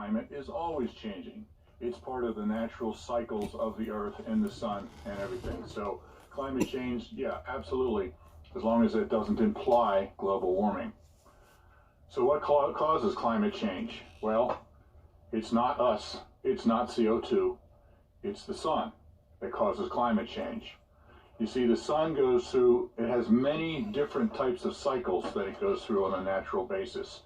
Climate is always changing. It's part of the natural cycles of the earth and the sun and everything. So climate change, yeah, absolutely, as long as it doesn't imply global warming. So what causes climate change? Well, it's not us, it's not CO2, it's the sun that causes climate change. You see, the sun goes through, it has many different types of cycles that it goes through on a natural basis.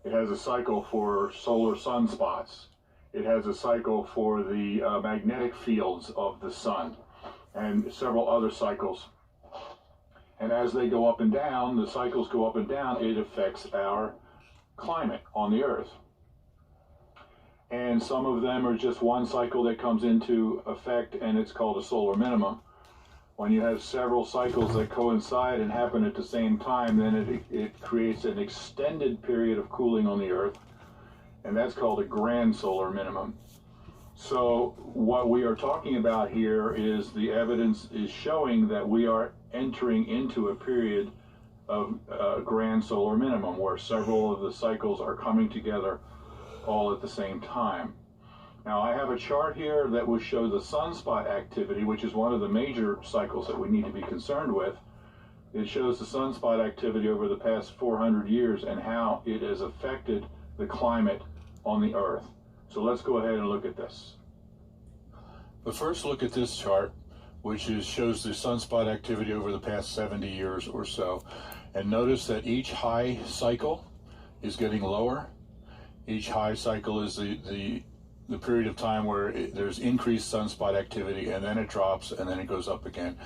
It has a cycle for solar sunspots. It has a cycle for the magnetic fields of the sun and several other cycles. And as they go up and down, the cycles go up and down, it affects our climate on the earth. And some of them are just one cycle that comes into effect, and it's called a solar minimum. When you have several cycles that coincide and happen at the same time, then it creates an extended period of cooling on the earth, and that's called a grand solar minimum. So what we are talking about here is the evidence is showing that we are entering into a period of grand solar minimum where several of the cycles are coming together all at the same time. Now I have a chart here that will show the sunspot activity, which is one of the major cycles that we need to be concerned with. It shows the sunspot activity over the past 400 years and how it has affected the climate on the earth. So let's go ahead and look at this. But first look at this chart, which shows the sunspot activity over the past 70 years or so. And notice that each high cycle is getting lower. Each high cycle is the period of time where there's increased sunspot activity, and then it drops, and then it goes up again.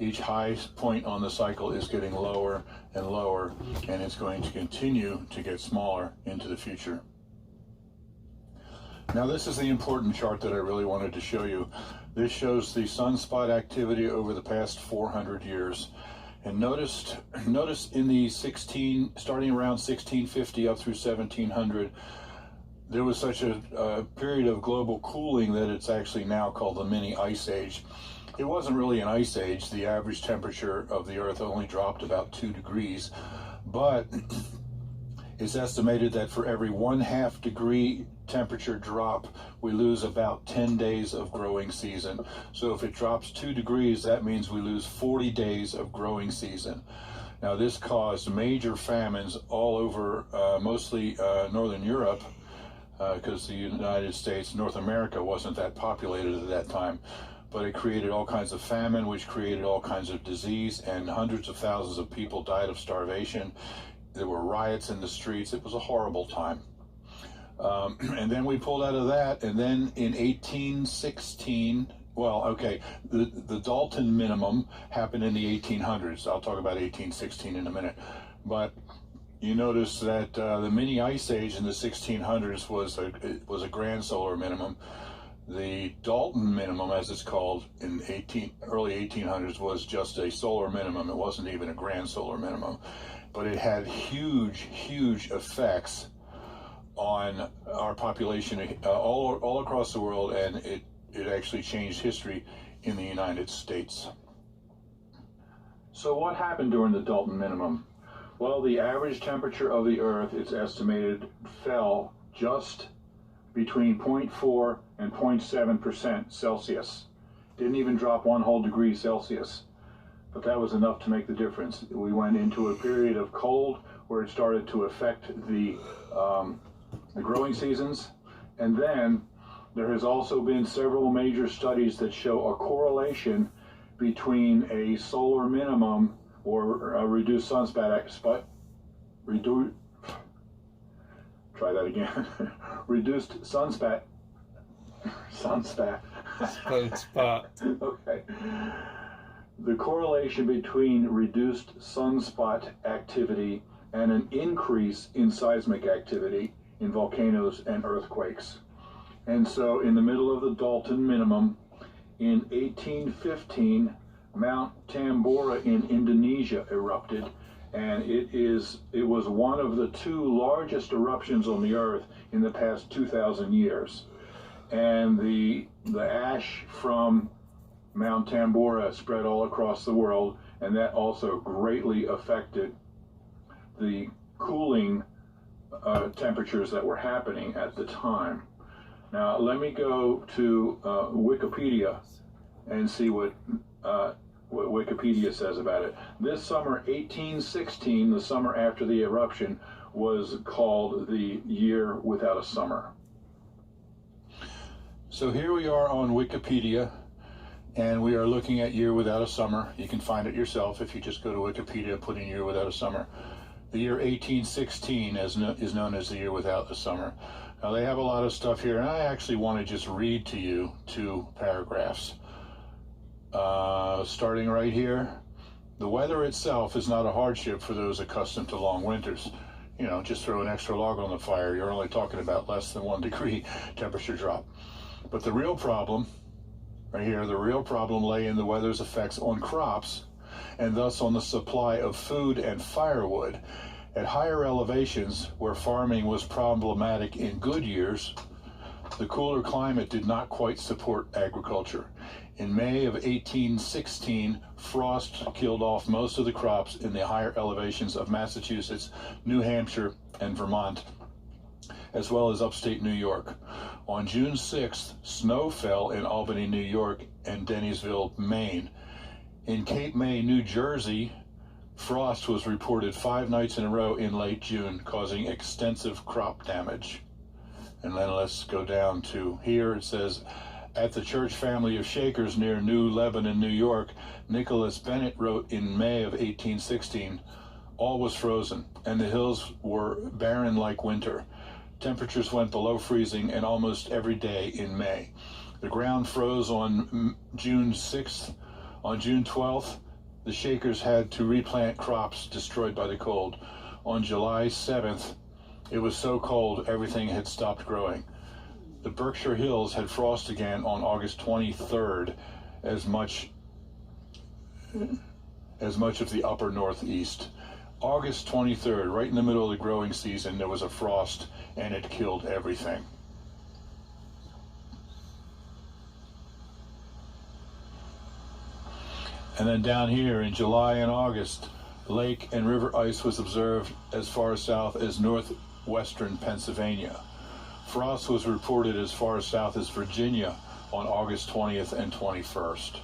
Each high point on the cycle is getting lower and lower, and it's going to continue to get smaller into the future. Now this is the important chart that I really wanted to show you. This shows the sunspot activity over the past 400 years. And notice in the starting around 1650 up through 1700, there was such a period of global cooling that it's actually now called the mini ice age. It wasn't really an ice age. The average temperature of the earth only dropped about 2 degrees, but it's estimated that for every 1/2 degree temperature drop, we lose about 10 days of growing season. So if it drops 2 degrees, that means we lose 40 days of growing season. Now this caused major famines all over, mostly Northern Europe, because the United States, North America wasn't that populated at that time. But it created all kinds of famine, which created all kinds of disease, and hundreds of thousands of people died of starvation. There were riots in the streets. It was a horrible time. And then we pulled out of that, and then in 1816, the Dalton minimum happened in the 1800s. I'll talk about 1816 in a minute. But you notice that the mini ice age in the 1600s was a grand solar minimum. The Dalton minimum, as it's called, in early 1800s was just a solar minimum. It wasn't even a grand solar minimum. But it had huge effects on our population all across the world, and it actually changed history in the United States. So what happened during the Dalton minimum? Well, the average temperature of the earth, it's estimated, fell just between 0.4 and 0.7% Celsius. Didn't even drop 1 whole degree Celsius. But that was enough to make the difference. We went into a period of cold where it started to affect the growing seasons. And then there has also been several major studies that show a correlation between a solar minimum or a reduced sunspot, reduced sunspot. Okay. The correlation between reduced sunspot activity and an increase in seismic activity in volcanoes and earthquakes. And so in the middle of the Dalton minimum, in 1815, Mount Tambora in Indonesia erupted, and it was one of the 2 largest eruptions on the earth in the past 2,000 years. And the ash from Mount Tambora spread all across the world, and that also greatly affected the cooling temperatures that were happening at the time. Now, let me go to Wikipedia and see what Wikipedia says about it. This summer, 1816, the summer after the eruption, was called the year without a summer. So here we are on Wikipedia, and we are looking at year without a summer. You can find it yourself if you just go to Wikipedia, put in year without a summer. The year 1816 is known as the year without a summer. Now, they have a lot of stuff here, and I actually want to just read to you 2 paragraphs. Starting right here, the weather itself is not a hardship for those accustomed to long winters. You know, just throw an extra log on the fire. You're only talking about less than 1 degree temperature drop. But the real problem, right here, the real problem lay in the weather's effects on crops, and thus on the supply of food and firewood. At higher elevations, where farming was problematic in good years, the cooler climate did not quite support agriculture. In May of 1816, frost killed off most of the crops in the higher elevations of Massachusetts, New Hampshire, and Vermont, as well as upstate New York. On June 6th, snow fell in Albany, New York, and Dennisville, Maine. In Cape May, New Jersey, frost was reported 5 nights in a row in late June, causing extensive crop damage. And then let's go down to here. It says, at the church family of Shakers near New Lebanon, New York, Nicholas Bennett wrote in May of 1816, all was frozen, and the hills were barren like winter. Temperatures went below freezing and almost every day in May. The ground froze on June 6th. On June 12th, the Shakers had to replant crops destroyed by the cold. On July 7th, it was so cold everything had stopped growing. The Berkshire Hills had frost again on August 23rd, as much of the upper Northeast. August 23rd, right in the middle of the growing season, there was a frost, and it killed everything. And then down here in July and August, lake and river ice was observed as far south as northwestern Pennsylvania. Frost was reported as far south as Virginia on August 20th and 21st.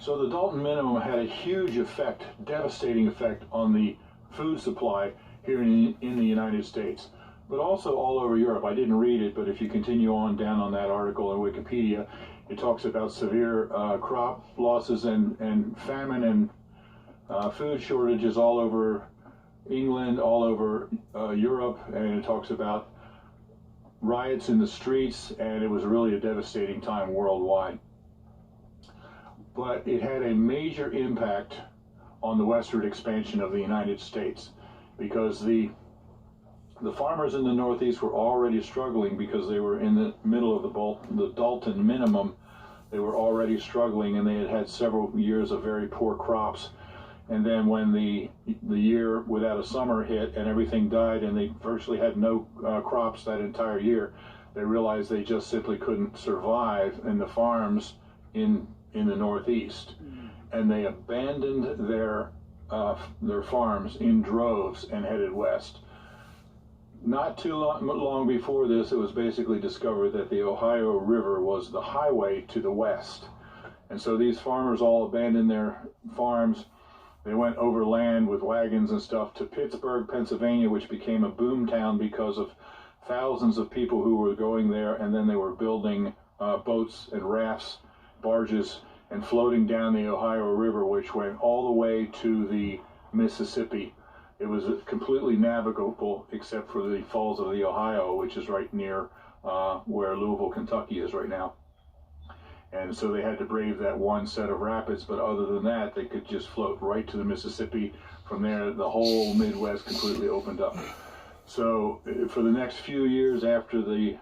So the Dalton minimum had a huge effect, devastating effect on the food supply here in the United States, but also all over Europe. I didn't read it, but if you continue on down on that article in Wikipedia, it talks about severe crop losses and famine and food shortages all over England, all over Europe, and it talks about riots in the streets, and it was really a devastating time worldwide. But it had a major impact on the westward expansion of the United States, because the farmers in the Northeast were already struggling because they were in the middle of the Dalton minimum. They were already struggling, and they had had several years of very poor crops. And then when the year without a summer hit and everything died and they virtually had no crops that entire year, they realized they just simply couldn't survive in the farms in the Northeast. And they abandoned their farms in droves and headed west. Not too long before this, it was basically discovered that the Ohio River was the highway to the west. And so these farmers all abandoned their farms. They went overland with wagons and stuff to Pittsburgh, Pennsylvania, which became a boom town because of thousands of people who were going there, and then they were building boats and rafts, barges, and floating down the Ohio River, which went all the way to the Mississippi. It was completely navigable except for the Falls of the Ohio, which is right near where Louisville, Kentucky is right now. And so they had to brave that one set of rapids, but other than that, they could just float right to the Mississippi. From there, the whole Midwest completely opened up. So for the next few years after the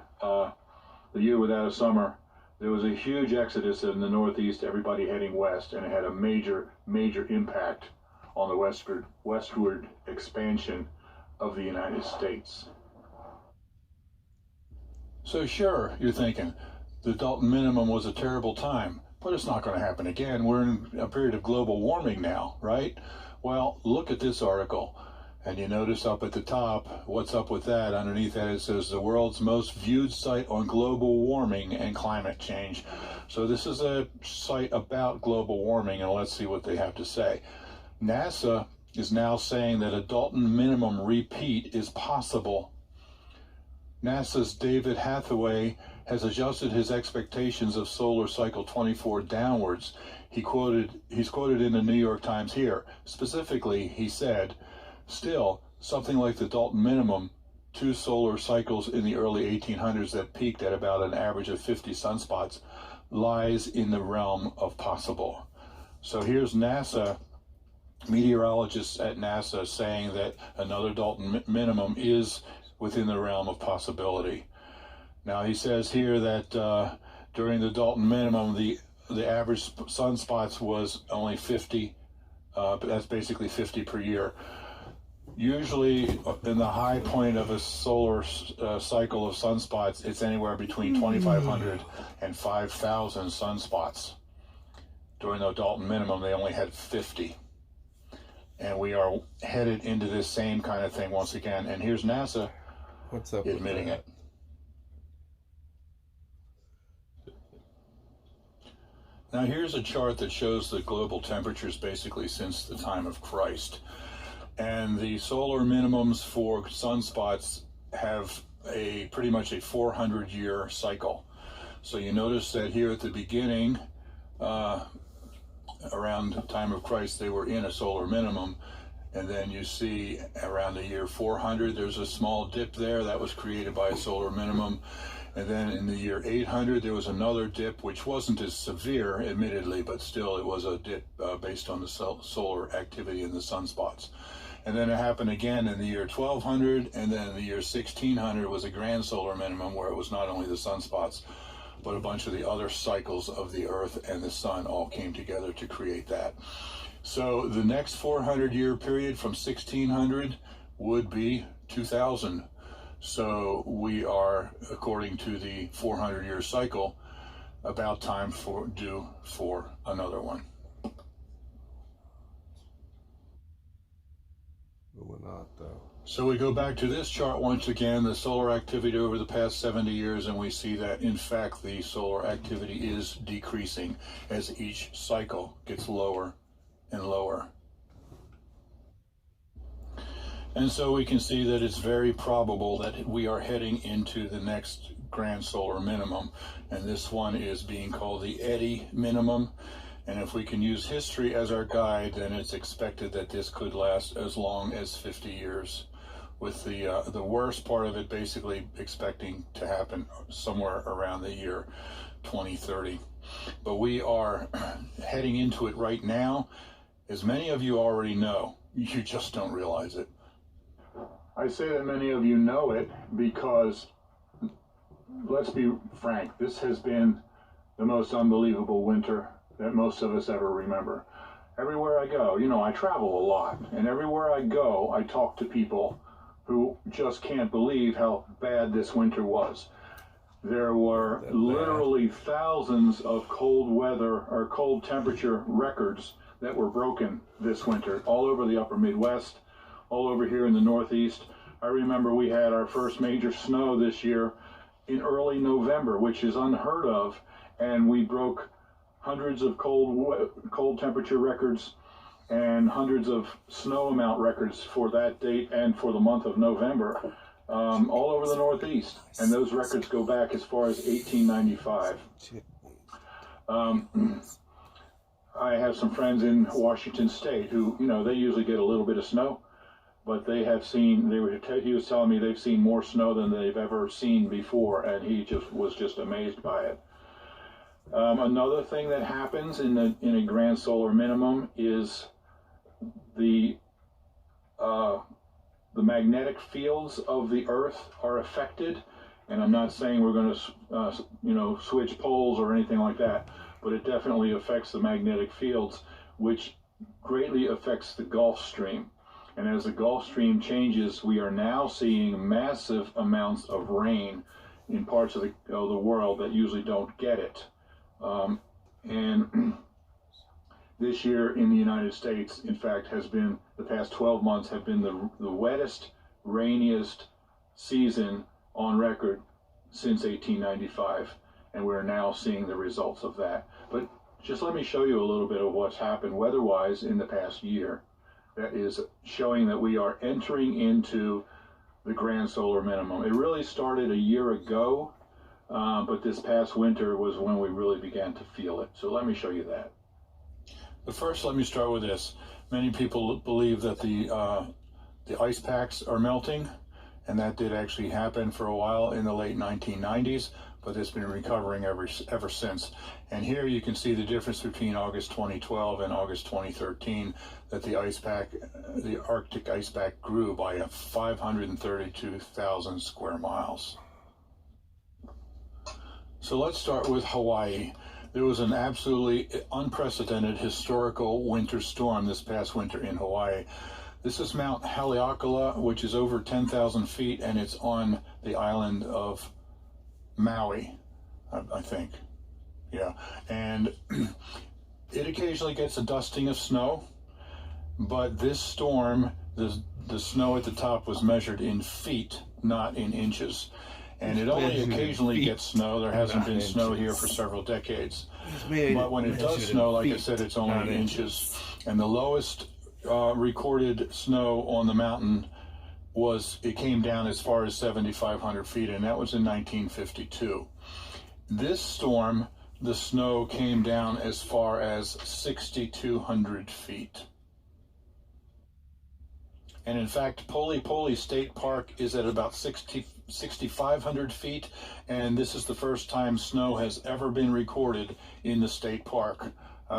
year without a summer, there was a huge exodus in the Northeast, everybody heading west, and it had a major, major impact on the westward expansion of the United States. So sure, you're thinking, the Dalton minimum was a terrible time, but it's not going to happen again. We're in a period of global warming now, right? Well, look at this article. And you notice up at the top, what's up with that? Underneath that it says the world's most viewed site on global warming and climate change. So this is a site about global warming, and let's see what they have to say. NASA is now saying that a Dalton minimum repeat is possible. NASA's David Hathaway has adjusted his expectations of solar cycle 24 downwards. He's quoted in the New York Times here. Specifically, he said, still, something like the Dalton minimum, 2 solar cycles in the early 1800s that peaked at about an average of 50 sunspots, lies in the realm of possible. So here's NASA, meteorologists at NASA saying that another Dalton minimum is within the realm of possibility. Now he says here that during the Dalton minimum, the average sunspots was only 50, but that's basically 50 per year. Usually in the high point of a solar cycle of sunspots, it's anywhere between 2,500 and 5,000 sunspots. During the Dalton minimum, they only had 50. And we are headed into this same kind of thing once again. And here's NASA admitting it. Now here's a chart that shows the global temperatures basically since the time of Christ. And the solar minimums for sunspots have pretty much a 400-year cycle. So you notice that here at the beginning, around the time of Christ, they were in a solar minimum. And then you see around the year 400, there's a small dip there that was created by a solar minimum. And then in the year 800, there was another dip, which wasn't as severe, admittedly, but still it was a dip based on the solar activity in the sunspots. And then it happened again in the year 1200, and then in the year 1600 was a grand solar minimum, where it was not only the sunspots, but a bunch of the other cycles of the Earth and the Sun all came together to create that. So the next 400-year period from 1600 would be 2000. So we are, according to the 400-year cycle, about time due for another one. But we're not, though. So we go back to this chart once again, the solar activity over the past 70 years, and we see that, in fact, the solar activity is decreasing as each cycle gets lower and lower. And so we can see that it's very probable that we are heading into the next grand solar minimum. And this one is being called the Eddy minimum. And if we can use history as our guide, then it's expected that this could last as long as 50 years, with the worst part of it basically expecting to happen somewhere around the year 2030. But we are heading into it right now. As many of you already know, you just don't realize it. I say that many of you know it because, let's be frank, this has been the most unbelievable winter that most of us ever remember. Everywhere I go, I travel a lot, and everywhere I go, I talk to people who just can't believe how bad this winter was. There were literally thousands of cold weather or cold temperature records that were broken this winter, all over the upper Midwest, all over here in the Northeast. I remember we had our first major snow this year in early November, which is unheard of, and we broke hundreds of cold temperature records and hundreds of snow amount records for that date and for the month of November, all over the Northeast. And those records go back as far as 1895. I have some friends in Washington State who, they usually get a little bit of snow, but they have seen, he was telling me they've seen more snow than they've ever seen before, and he was just amazed by it. Another thing that happens in a grand solar minimum is the magnetic fields of the Earth are affected. And I'm not saying we're going to, switch poles or anything like that, but it definitely affects the magnetic fields, which greatly affects the Gulf Stream. And as the Gulf Stream changes, we are now seeing massive amounts of rain in parts of the world that usually don't get it. And this year in the United States, in fact, has been, the past 12 months have been the wettest, rainiest season on record since 1895. And we're now seeing the results of that. But just let me show you a little bit of what's happened weather-wise in the past year. That is showing that we are entering into the grand solar minimum. It really started a year ago, but this past winter was when we really began to feel it. So let me show you that. But first, let me start with this. Many people believe that the ice packs are melting, and that did actually happen for a while in the late 1990s, but it's been recovering ever since. And here you can see the difference between August 2012 and August 2013, that the Arctic ice pack grew by 532,000 square miles. So let's start with Hawaii. There was an absolutely unprecedented historical winter storm this past winter in Hawaii. This is Mount Haleakala, which is over 10,000 feet, and it's on the island of Maui, I think. Yeah, and it occasionally gets a dusting of snow, but this storm, the snow at the top was measured in feet, not in inches. And it only occasionally gets snow. There hasn't been snow here for several decades. But when it does snow, like I said, it's only in inches. And the lowest recorded snow on the mountain it came down as far as 7,500 feet, and that was in 1952. This storm, the snow came down as far as 6,200 feet. And in fact, Poli Poli State Park is at about 6,500 feet, and this is the first time snow has ever been recorded in the state park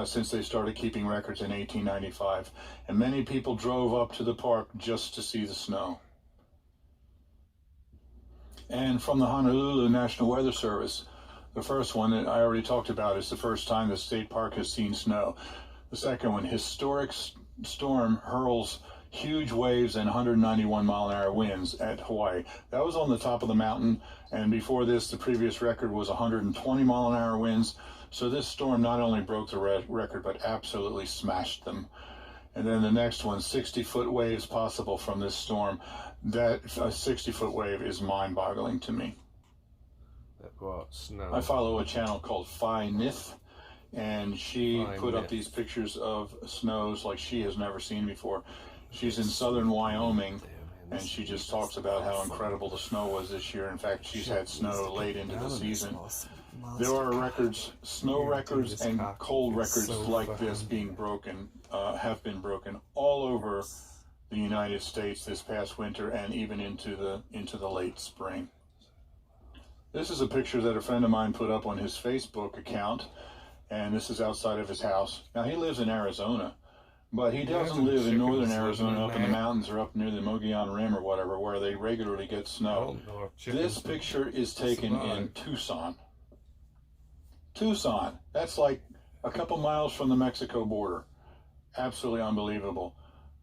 since they started keeping records in 1895. And many people drove up to the park just to see the snow. And from the Honolulu National Weather Service, the first one that I already talked about is the first time the state park has seen snow. The second one, historic storm hurls huge waves and 191-mile-an-hour winds at Hawaii. That was on the top of the mountain, and before this, the previous record was 120-mile-an-hour winds. So this storm not only broke the record, but absolutely smashed them. And then the next one, 60-foot waves possible from this storm. That a 60-foot wave is mind-boggling to me. Snow. I follow a channel called Phi Nith, and she put up these pictures of snows like she has never seen before. She's in southern Wyoming, and she just talks about how incredible the snow was this year. In fact, she's had snow late into the season. There are records, snow records and cold records like this being broken, have been broken all over the United States this past winter and even into the late spring. This is a picture that a friend of mine put up on his Facebook account, and this is outside of his house. Now, he lives in Arizona, but he doesn't live in northern Arizona up in the mountains or up near the Mogollon Rim or whatever, where they regularly get snow. This picture is taken in Tucson. Tucson, that's like a couple miles from the Mexico border. Absolutely unbelievable.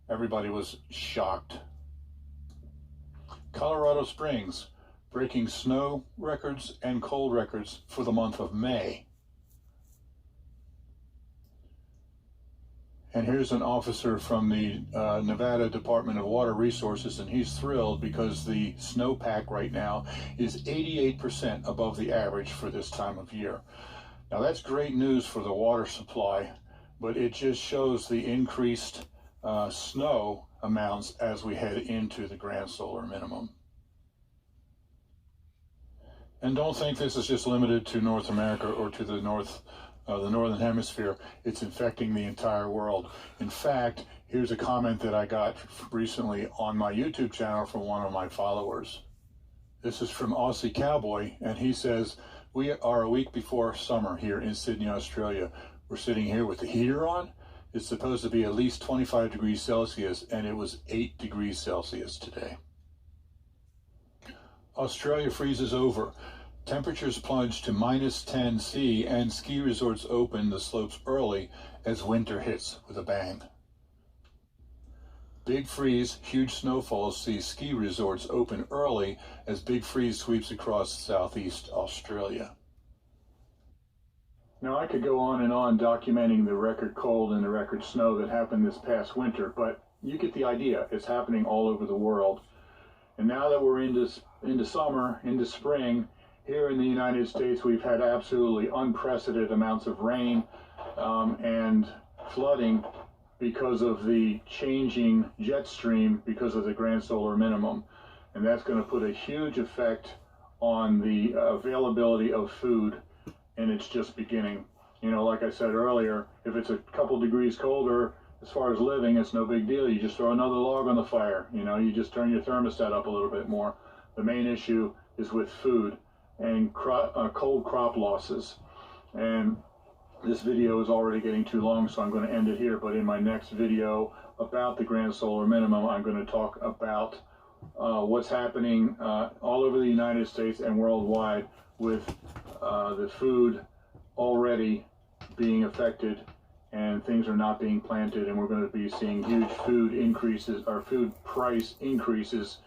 Everybody was shocked. Colorado Springs, breaking snow records and cold records for the month of May. And here's an officer from the Nevada Department of Water Resources, and he's thrilled because the snowpack right now is 88% above the average for this time of year. Now that's great news for the water supply, but it just shows the increased snow amounts as we head into the grand solar minimum. And don't think this is just limited to North America or to the Northern Hemisphere. It's infecting the entire world. In fact, here's a comment that I got recently on my YouTube channel from one of my followers. This is from Aussie Cowboy, and he says, "We are a week before summer here in Sydney, Australia. We're sitting here with the heater on. It's supposed to be at least 25 degrees Celsius, and it was 8 degrees Celsius today." Australia freezes over. Temperatures plunge to -10 C, and ski resorts open the slopes early as winter hits with a bang. Big freeze, huge snowfalls see ski resorts open early as big freeze sweeps across southeast Australia. Now, I could go on and on documenting the record cold and the record snow that happened this past winter, but you get the idea. It's happening all over the world. And now that we're into summer, into spring, here in the United States, we've had absolutely unprecedented amounts of rain and flooding because of the changing jet stream because of the grand solar minimum. And that's going to put a huge effect on the availability of food, and it's just beginning. You know, like I said earlier, if it's a couple degrees colder, as far as living, it's no big deal. You just throw another log on the fire. You know, you just turn your thermostat up a little bit more. The main issue is with food and cold crop losses. And this video is already getting too long, so I'm going to end it here. But in my next video about the grand solar minimum, I'm going to talk about what's happening all over the United States and worldwide with the food already being affected, and things are not being planted, and we're going to be seeing huge food increases or food price increases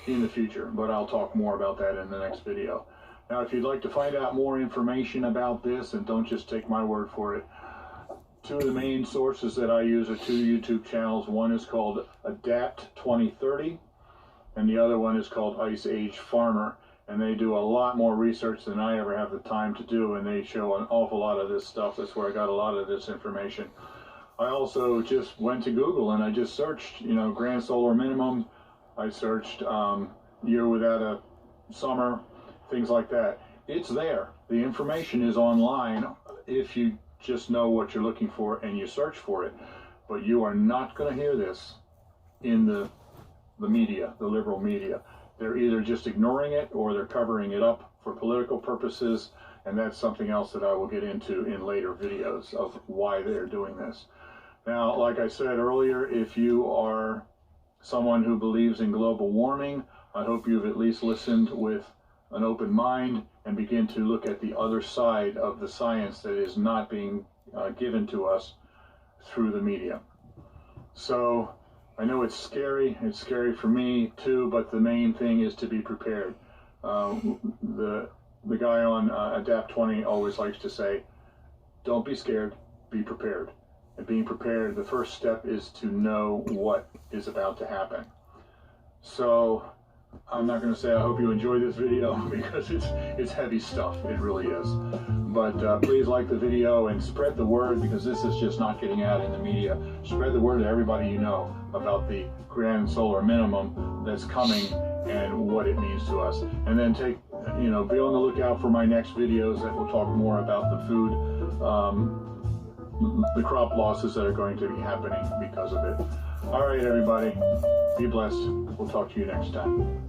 in the future. But I'll talk more about that in the next video. Now, if you'd like to find out more information about this, and don't just take my word for it, two of the main sources that I use are two YouTube channels. One is called Adapt 2030, and the other one is called Ice Age Farmer. And they do a lot more research than I ever have the time to do, and they show an awful lot of this stuff. That's where I got a lot of this information. I also just went to Google and I just searched, you know, grand solar minimum. I searched year without a summer, things like that. It's there. The information is online if you just know what you're looking for and you search for it. But you are not going to hear this in the media, the liberal media. They're either just ignoring it or they're covering it up for political purposes, and that's something else that I will get into in later videos of why they're doing this. Now, like I said earlier, if you are someone who believes in global warming, I hope you've at least listened with an open mind and begin to look at the other side of the science that is not being given to us through the media. So I know it's scary for me too, but the main thing is to be prepared. The guy on Adapt 20 always likes to say, don't be scared, be prepared. And being prepared, the first step is to know what is about to happen. So I'm not going to say I hope you enjoy this video because it's heavy stuff. It really is. But please like the video and spread the word, because this is just not getting out in the media. Spread the word to everybody you know about the grand solar minimum that's coming and what it means to us. And then be on the lookout for my next videos that will talk more about the food, the crop losses that are going to be happening because of it. All right, everybody, be blessed. We'll talk to you next time.